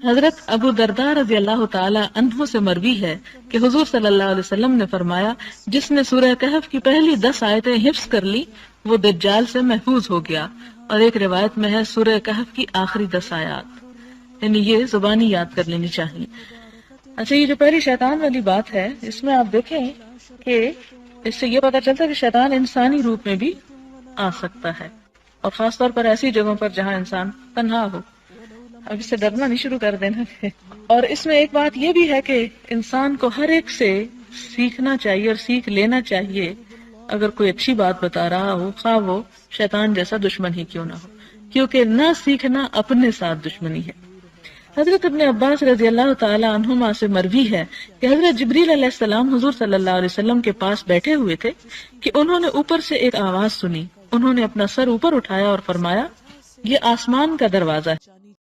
हजरत अबू दरदा रज़ी अल्लाह ताला अन्हु से मरवी है कि हुजूर सल्लल्लाहु अलैहि वसल्लम ने फरमाया, जिसने सूरह कहफ की पहली 10 आयतें हिफ्ज कर ली वो दज्जाल से महफूज हो गया। और एक रिवायत में है सूरह कहफ की आखिरी 10 आयत, यानी ये जुबानी याद कर लेनी चाहिए। अच्छा, ये जो पहली शैतान वाली बात है, इसमें आप देखें कि इससे ये पता चलता है कि शैतान इंसानी रूप में भी आ सकता है, और खासतौर पर ऐसी जगहों पर जहाँ इंसान तन्हा हो। अब इससे डरना नहीं शुरू कर देना है। और इसमें एक बात यह भी है कि इंसान को हर एक से सीखना चाहिए और सीख लेना चाहिए। अगर कोई अच्छी बात बता रहा हो, खा वो शैतान जैसा दुश्मन ही क्यों ना हो, क्योंकि न सीखना अपने साथ दुश्मनी है। हजरत इब्ने अब्बास रज़ी अल्लाह ताला अन्हुमा से मरवी है कि हजरत जिब्रील अलैहिस्सलाम हुजूर सल्लल्लाहु अलैहि वसल्लम के पास बैठे हुए थे कि उन्होंने ऊपर से एक आवाज सुनी। उन्होंने अपना सर ऊपर उठाया और फरमाया, ये आसमान का दरवाजा है।